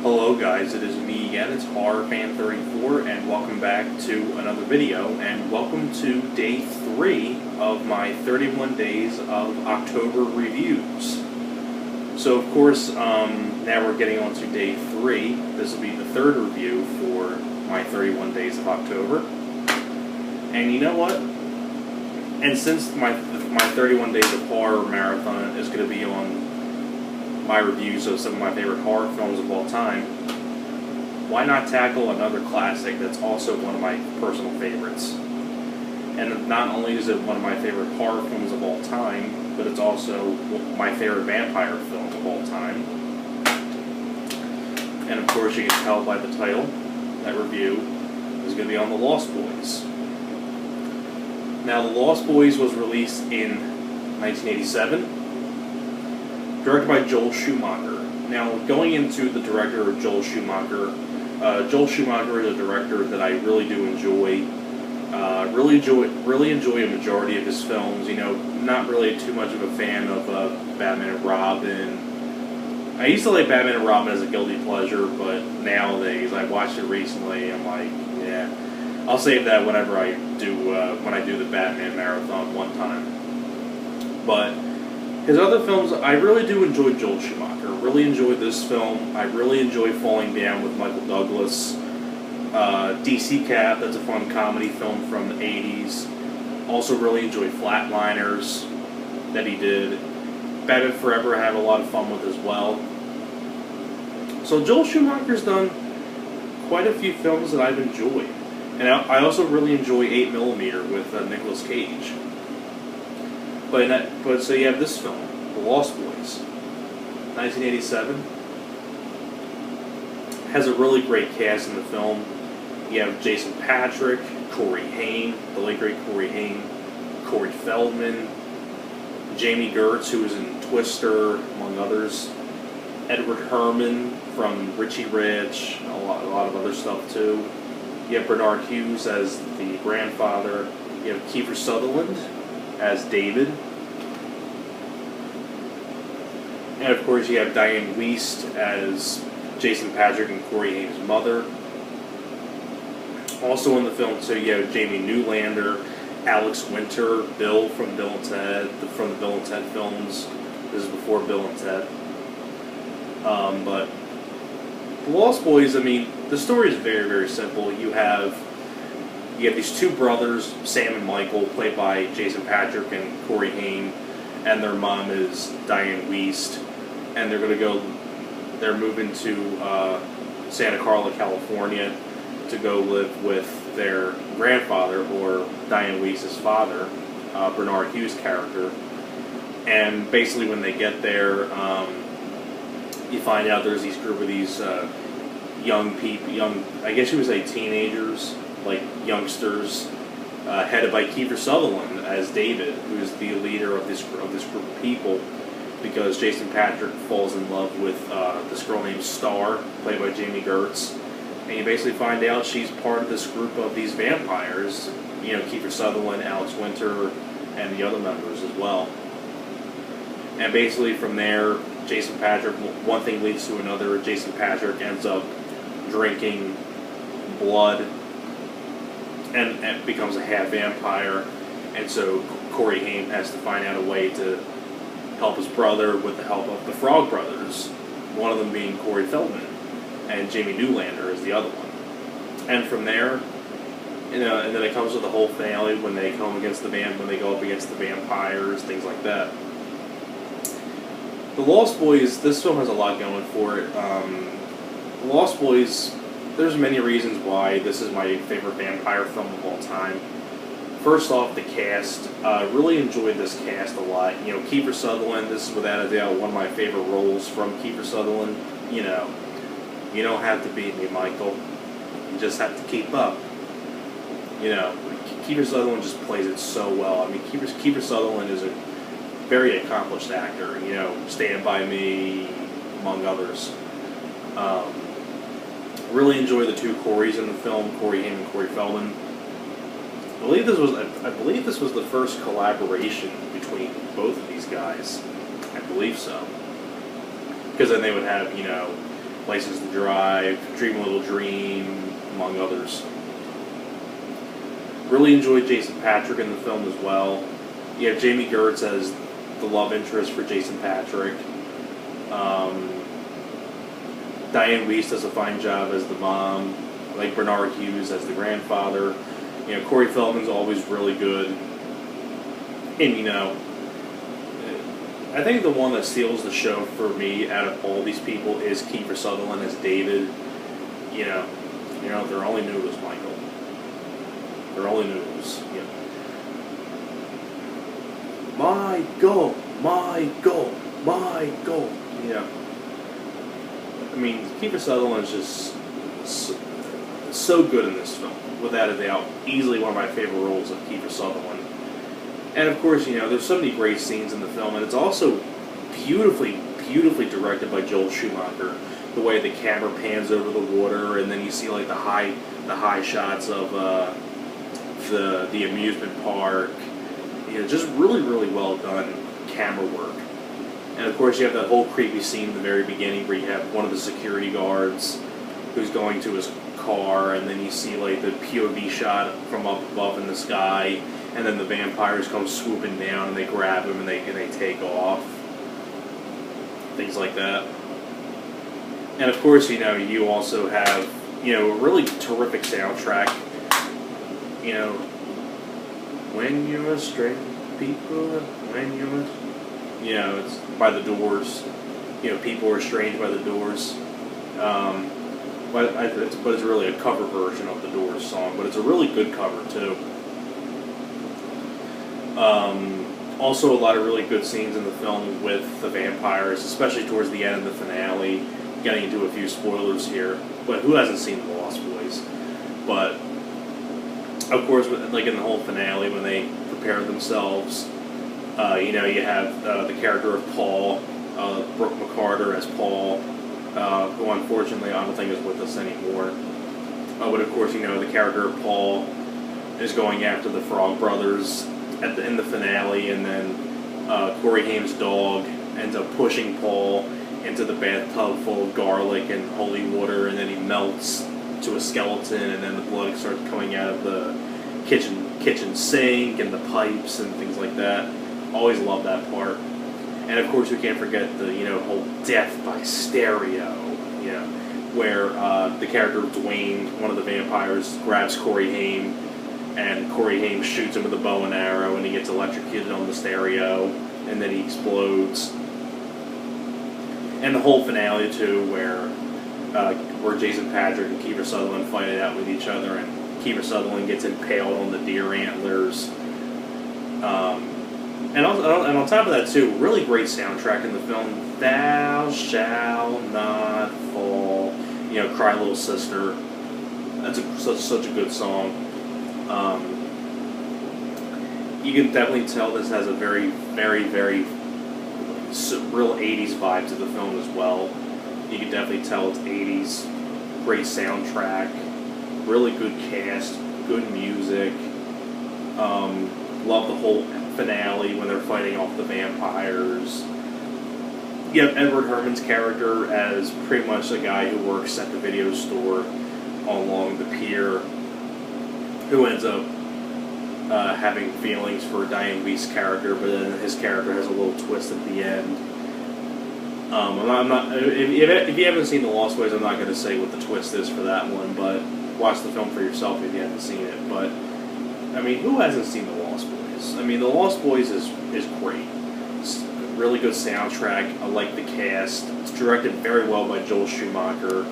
Hello guys, it is me again, it's HorrorFan34, and welcome back to another video, and welcome to day 3 of my 31 days of October reviews. So of course, now we're getting on to day 3. This will be the third review for my 31 days of October. And you know what? And since my 31 days of horror marathon is going to be on my reviews of some of my favorite horror films of all time, why not tackle another classic that's also one of my personal favorites? And not only is it one of my favorite horror films of all time, but it's also my favorite vampire film of all time. And of course you can tell by the title, that review is going to be on The Lost Boys. Now, The Lost Boys was released in 1987. Directed by Joel Schumacher. Now, going into the director of Joel Schumacher is a director that I really do enjoy. Really enjoy a majority of his films. You know, not really too much of a fan of Batman and Robin. I used to like Batman and Robin as a guilty pleasure, but nowadays I watched it recently. I'm like, yeah, I'll save that whenever I do the Batman marathon one time. But his other films, I really do enjoy Joel Schumacher. Really enjoyed this film. I really enjoy Falling Down with Michael Douglas. DC Cap, that's a fun comedy film from the 80s. Also really enjoyed Flatliners that he did. Batman Forever I have a lot of fun with as well. So Joel Schumacher's done quite a few films that I've enjoyed. And I also really enjoy 8mm with Nicolas Cage. But so you have this film, The Lost Boys, 1987. Has a really great cast in the film. You have Jason Patric, Corey Haim, the late great Corey Haim, Corey Feldman, Jamie Gertz, who was in Twister, among others, Edward Herrmann from Richie Rich, a lot of other stuff too. You have Bernard Hughes as the grandfather. You have Kiefer Sutherland as David. And of course you have Diane Wiest as Jason Patric and Corey Haim's mother. Also in the film too, you have Jamie Newlander, Alex Winter, Bill from Bill and Ted, from the Bill and Ted films. This is before Bill and Ted. But The Lost Boys, I mean, the story is very, very simple. You have these two brothers, Sam and Michael, played by Jason Patric and Corey Haim, and their mom is Diane Wiest, and they're moving to Santa Carla, California, to go live with their grandfather, or Diane Wiest's father, Bernard Hughes' character. And basically when they get there, you find out there's these group of these young, I guess you would say teenagers, like youngsters, headed by Kiefer Sutherland as David, who is the leader of this group of people, because Jason Patric falls in love with this girl named Star, played by Jamie Gertz, and you basically find out she's part of this group of these vampires. You know, Kiefer Sutherland, Alex Winter, and the other members as well. And basically from there, Jason Patric, one thing leads to another. Jason Patric ends up drinking blood and becomes a half vampire, and so Corey Haim has to find out a way to help his brother with the help of the Frog Brothers, one of them being Corey Feldman, and Jamie Newlander is the other one. And from there, you know, and then it comes with the whole family when they go up against the vampires, things like that. The Lost Boys, this film has a lot going for it. The Lost Boys, there's many reasons why this is my favorite vampire film of all time. First off, the cast. Really enjoyed this cast a lot. You know, Kiefer Sutherland, this is without a doubt one of my favorite roles from Kiefer Sutherland. You know, you don't have to beat me, Michael. You just have to keep up. You know, Kiefer Sutherland just plays it so well. I mean, Kiefer Sutherland is a very accomplished actor. You know, Stand By Me, among others. Really enjoy the two Coreys in the film, Corey Haim and Corey Feldman. I believe this was the first collaboration between both of these guys. I believe so. Because then they would have, you know, License to Drive, Dream a Little Dream, among others. Really enjoyed Jason Patric in the film as well. You have Jamie Gertz as the love interest for Jason Patric. Diane Weiss does a fine job as the mom. I like Bernard Hughes as the grandfather. You know, Corey Feldman's always really good. And, you know, I think the one that steals the show for me out of all these people is Kiefer Sutherland as David. You know, they're only noodles, Michael. They're only noodles. You know. Michael, Michael, Michael. You know. I mean, Kiefer Sutherland is just so good in this film, without a doubt. Easily one of my favorite roles of Kiefer Sutherland. And of course, you know, there's so many great scenes in the film, and it's also beautifully, beautifully directed by Joel Schumacher. The way the camera pans over the water, and then you see like the high shots of the amusement park. You know, just really, really well done camera work. And of course, you have that whole creepy scene in the very beginning where you have one of the security guards who's going to his car, and then you see like the POV shot from up above in the sky, and then the vampires come swooping down and they grab him and they take off. Things like that. And of course, you know, you also have, you know, a really terrific soundtrack. You know, when you're straight people, when you're, you know, it's by the Doors. You know, people are strange by the Doors. But it's really a cover version of the Doors song, but it's a really good cover too. Also, a lot of really good scenes in the film with the vampires, especially towards the end of the finale. Getting into a few spoilers here, but who hasn't seen The Lost Boys? But of course, like in the whole finale, when they prepare themselves, you know, you have the character of Paul, Brooke McCarter as Paul, who unfortunately I don't think is with us anymore. But of course, you know, the character of Paul is going after the Frog Brothers in the finale, and then Corey Haim's dog ends up pushing Paul into the bathtub full of garlic and holy water, and then he melts to a skeleton, and then the blood starts coming out of the kitchen sink and the pipes and things like that. Always love that part. And of course, we can't forget the, you know, whole death by stereo, you know, where the character of Dwayne, one of the vampires, grabs Corey Haim, and Corey Haim shoots him with a bow and arrow, and he gets electrocuted on the stereo, and then he explodes. And the whole finale too, where Jason Patric and Kiefer Sutherland fight it out with each other, and Kiefer Sutherland gets impaled on the deer antlers. And on top of that too, really great soundtrack in the film. Thou shalt not fall. You know, Cry Little Sister. That's such a good song. You can definitely tell this has a very, very, very real 80s vibe to the film as well. You can definitely tell it's 80s. Great soundtrack. Really good cast. Good music. Love the whole finale when they're fighting off the vampires. You have Edward Herrmann's character as pretty much a guy who works at the video store along the pier, who ends up having feelings for Diane Weiss' character, but then his character has a little twist at the end. I'm not. If you haven't seen The Lost Boys, I'm not going to say what the twist is for that one, but watch the film for yourself if you haven't seen it. But I mean, who hasn't seen The Lost Boys? I mean, The Lost Boys is great. It's a really good soundtrack. I like the cast. It's directed very well by Joel Schumacher.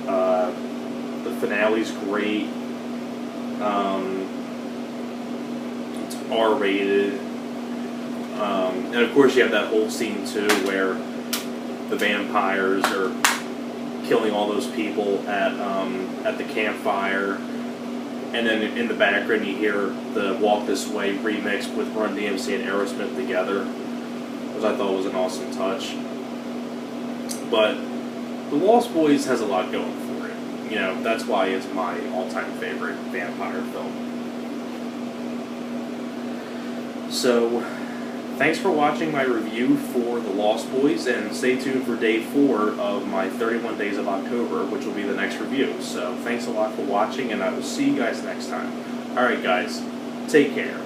The finale's great. It's R-rated. And of course, you have that whole scene too where the vampires are killing all those people at the campfire. And then in the background, you hear the Walk This Way remix with Run DMC and Aerosmith together, which I thought was an awesome touch. But The Lost Boys has a lot going for it. You know, that's why it's my all-time favorite vampire film. So, thanks for watching my review for The Lost Boys, and stay tuned for day 4 of my 31 Days of October, which will be the next review. So thanks a lot for watching, and I will see you guys next time. Alright guys, take care.